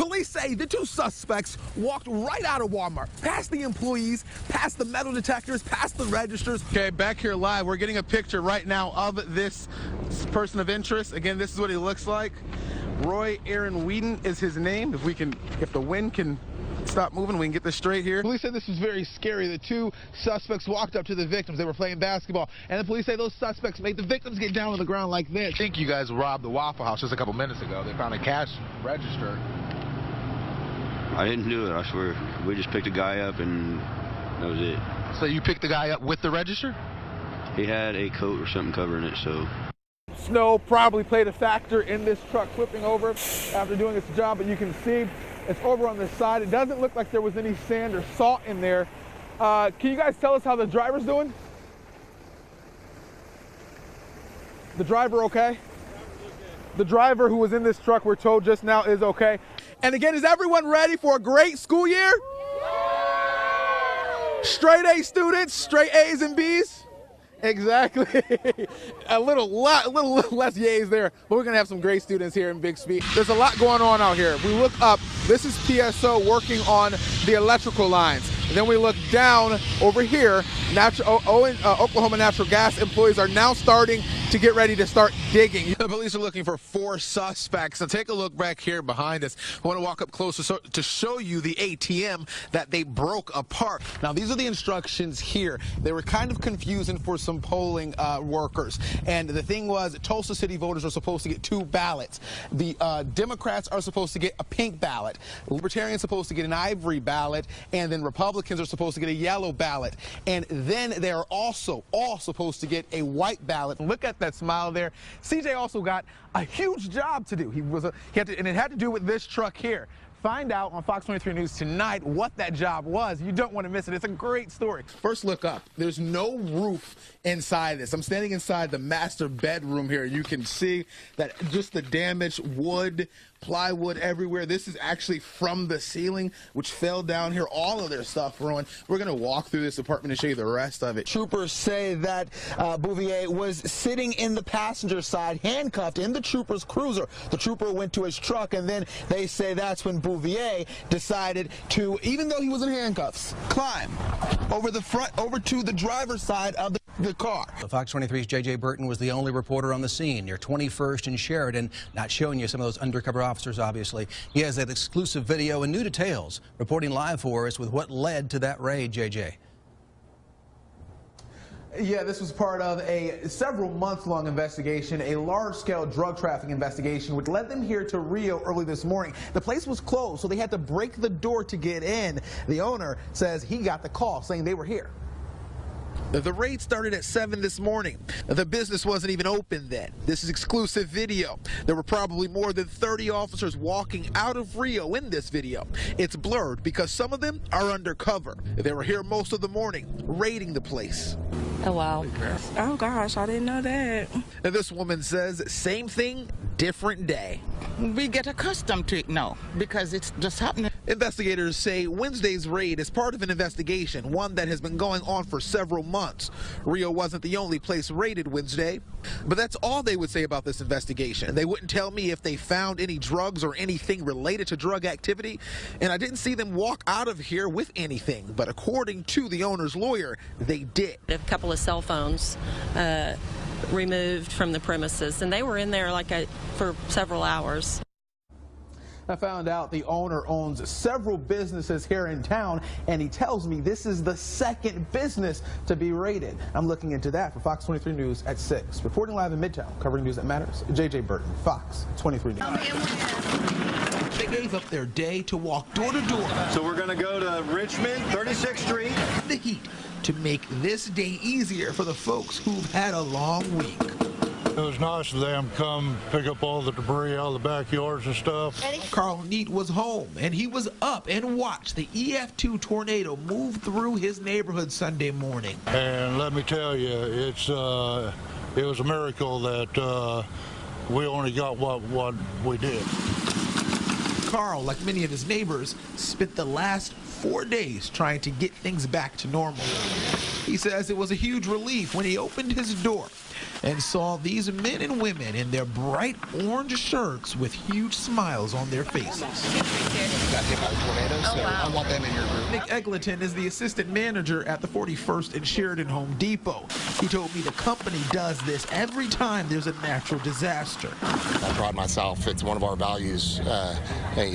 Police say the two suspects walked right out of Walmart, past the employees, past the metal detectors, past the registers. Okay, back here live, we're getting a picture right now of this person of interest. Again, this is what he looks like. Roy Aaron Whedon is his name. If the wind can stop moving, we can get this straight here. Police say this was very scary. The two suspects walked up to the victims. They were playing basketball, and the police say those suspects made the victims get down on the ground like this. I think you guys robbed the Waffle House just a couple minutes ago. They found a cash register. I didn't do it, I swear. We just picked a guy up and that was it. So you picked the guy up with the register? He had a coat or something covering it, so. Snow probably played a factor in this truck flipping over after doing its job, but you can see it's over on the side. It doesn't look like there was any sand or salt in there. Can you guys tell us how the driver's doing? The driver okay? The driver who was in this truck, we're told just now, is okay. And again, is everyone ready for a great school year? Straight A students, straight A's and B's? Exactly. a little less yays there, but we're gonna have some great students here in Bixby. There's a lot going on out here. If we look up, this is PSO working on the electrical lines. And then we look down over here, Oklahoma Natural Gas employees are now starting to get ready to start digging. The police are looking for 4 suspects. So take a look back here behind us. I want to walk up closer to show you the ATM that they broke apart. Now, these are the instructions here. They were kind of confusing for some polling workers. And the thing was, Tulsa City voters are supposed to get 2 ballots. The Democrats are supposed to get a pink ballot. Libertarians are supposed to get an ivory ballot. And then Republicans are supposed to get a yellow ballot. And then they are also all supposed to get a white ballot. Look at that smile there. CJ also got a huge job to do. And it had to do with this truck here. Find out on Fox 23 News tonight what that job was. You don't want to miss it. It's a great story. First look up. There's no roof inside this. I'm standing inside the master bedroom here. You can see that just the damaged wood, plywood everywhere. This is actually from the ceiling, which fell down here. All of their stuff ruined. We're going to walk through this apartment and show you the rest of it. Troopers say that Bouvier was sitting in the passenger side, handcuffed in the trooper's cruiser. The trooper went to his truck, and then they say that's when Bouvier decided to, even though he was in handcuffs, climb over the front, over to the driver's side of the car. Fox 23's J.J. Burton was the only reporter on the scene near 21st and Sheridan, not showing you some of those undercover officers, obviously. He has that exclusive video and new details, reporting live for us with what led to that raid, J.J. Yeah, this was part of a several month-long investigation, a large-scale drug trafficking investigation, which led them here to Rio early this morning. The place was closed, so they had to break the door to get in. The owner says he got the call saying they were here. The raid started at 7 this morning. The business wasn't even open then. This is exclusive video. There were probably more than 30 officers walking out of Rio in this video. It's blurred because some of them are undercover. They were here most of the morning, raiding the place. Oh, wow. Oh, gosh, I didn't know that. And this woman says, same thing, different day. We get accustomed to it now because it's just happening. Investigators say Wednesday's raid is part of an investigation, one that has been going on for several months. Rio wasn't the only place raided Wednesday, but that's all they would say about this investigation. They wouldn't tell me if they found any drugs or anything related to drug activity, and I didn't see them walk out of here with anything, but according to the owner's lawyer, they did. A couple of cell phones removed from the premises, and they were in there for several hours. I found out the owner owns several businesses here in town, and he tells me this is the second business to be raided. I'm looking into that for Fox 23 News at 6. Reporting live in Midtown, covering news that matters, J.J. Burton, Fox 23 News. They gave up their day to walk door to door. So we're going to go to Richmond, 36th Street. The heat to make this day easier for the folks who've had a long week. It was nice of them to come pick up all the debris out of the backyards and stuff. Carl Neat was home, and he was up and watched the EF2 tornado move through his neighborhood Sunday morning. And let me tell you, it was a miracle that we only got what we did. Carl, like many of his neighbors, spent the last 4 days trying to get things back to normal. He says it was a huge relief when he opened his door and saw these men and women in their bright orange shirts with huge smiles on their faces. Got hit by a tornado, so I want them in your group. Nick Eglinton is the assistant manager at the 41st and Sheridan Home Depot. He told me the company does this every time there's a natural disaster. I pride myself. It's one of our values,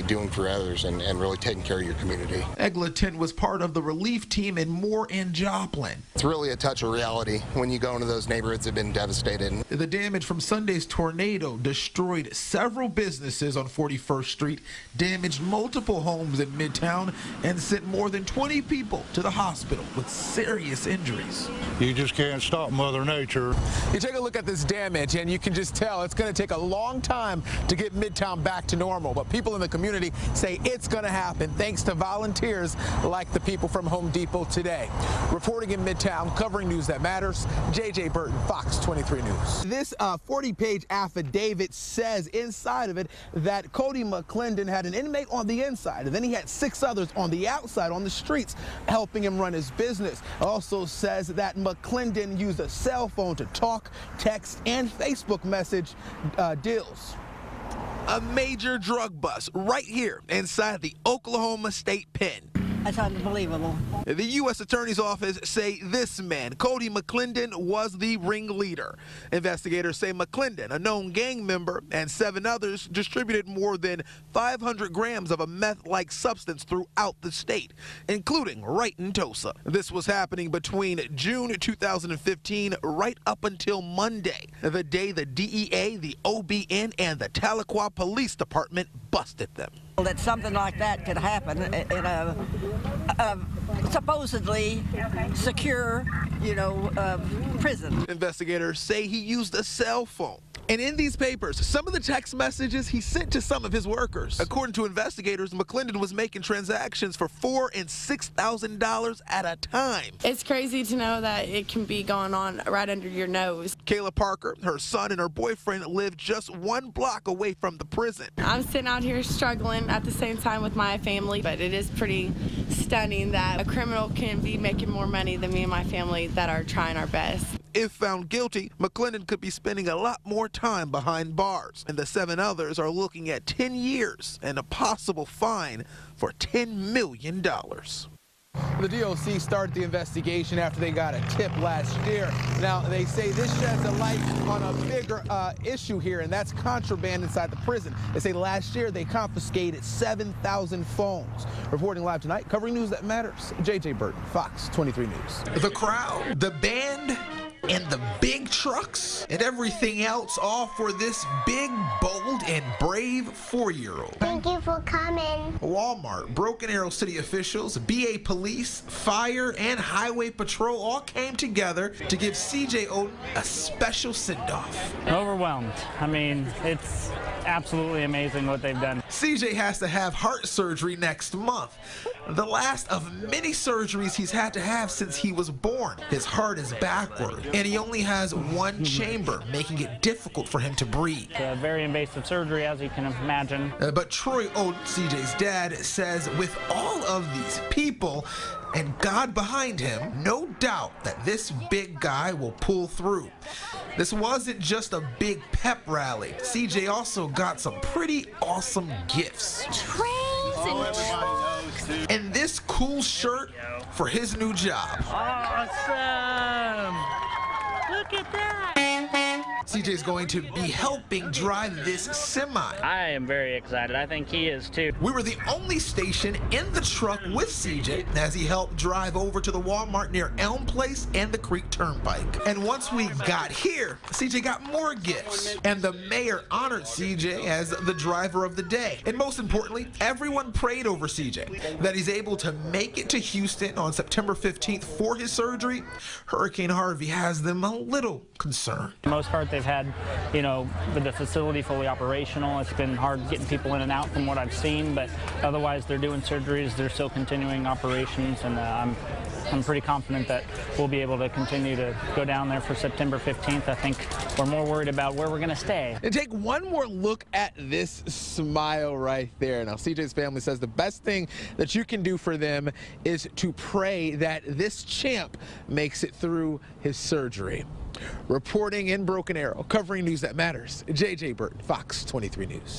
doing for others and really taking care of your community. Eglinton was part of the relief team in Moore and Joplin. It's really a touch of reality when you go into those neighborhoods that have been devastated. The damage from Sunday's tornado destroyed several businesses on 41st Street, damaged multiple homes in Midtown, and sent more than 20 people to the hospital with serious injuries. You just can't stop Mother Nature. You take a look at this damage and you can just tell it's going to take a long time to get Midtown back to normal, but people in the community say it's going to happen thanks to volunteers like the people from Home Depot today. Reporting in Midtown, covering news that matters, JJ Burton, Fox 23 News. This 40-page affidavit says inside of it that Cody McClendon had an inmate on the inside, and then he had 6 others on the outside on the streets helping him run his business. It also says that McClendon used a cell phone to talk, text, and Facebook message deals. A major drug bust right here inside the Oklahoma State Pen. That's unbelievable. The U.S. Attorney's Office say this man, Cody McClendon, was the ringleader. Investigators say McClendon, a known gang member, and 7 others distributed more than 500 grams of a meth-like substance throughout the state, including right in Tulsa. This was happening between June 2015 right up until Monday, the day the DEA, the OBN, and the Tahlequah Police Department busted them. That something like that could happen in a supposedly secure, prison. Investigators say he used a cell phone. And in these papers, some of the text messages he sent to some of his workers. According to investigators, McClendon was making transactions for $4,000 and $6,000 at a time. It's crazy to know that it can be going on right under your nose. Kayla Parker, her son, and her boyfriend live just 1 block away from the prison. I'm sitting out here struggling at the same time with my family, but it is pretty stunning that a criminal can be making more money than me and my family that are trying our best. If found guilty, McClendon could be spending a lot more time behind bars, and the 7 others are looking at 10 years and a possible fine for $10 million. The DOC started the investigation after they got a tip last year. Now, they say this sheds a light on a bigger issue here, and that's contraband inside the prison. They say last year they confiscated 7,000 phones. Reporting live tonight, covering news that matters, JJ Burton, Fox 23 News. The crowd, the band, and the big trucks and everything else, all for this big, bold, and brave 4-year-old. Thank you for coming. Walmart, Broken Arrow City officials, BA Police, Fire, and Highway Patrol all came together to give CJ Odin a special send-off. Overwhelmed. I mean, it's absolutely amazing what they've done. CJ has to have heart surgery next month. The last of many surgeries he's had to have since he was born. His heart is backward, and he only has 1 chamber, making it difficult for him to breathe. It's a very invasive surgery, as you can imagine. But Troy Odin, CJ's dad, says with all of these people and God behind him, no doubt that this big guy will pull through. This wasn't just a big pep rally. CJ also got some pretty awesome gifts. And this cool shirt for his new job. Awesome! Look at that! CJ's going to be helping drive this semi. I am very excited. I think he is too. We were the only station in the truck with CJ as he helped drive over to the Walmart near Elm Place and the Creek Turnpike. And once we got here, CJ got more gifts. And the mayor honored CJ as the driver of the day. And most importantly, everyone prayed over CJ that he's able to make it to Houston on September 15th for his surgery. Hurricane Harvey has them a little concerned. For the most part, they've had, with the facility fully operational. It's been hard getting people in and out from what I've seen, but otherwise they're doing surgeries, they're still continuing operations, and I'm pretty confident that we'll be able to continue to go down there for September 15th. I think we're more worried about where we're going to stay. And take one more look at this smile right there. Now, CJ's family says the best thing that you can do for them is to pray that this champ makes it through his surgery. Reporting in Broken Arrow, covering news that matters, J.J. Burton, Fox 23 News.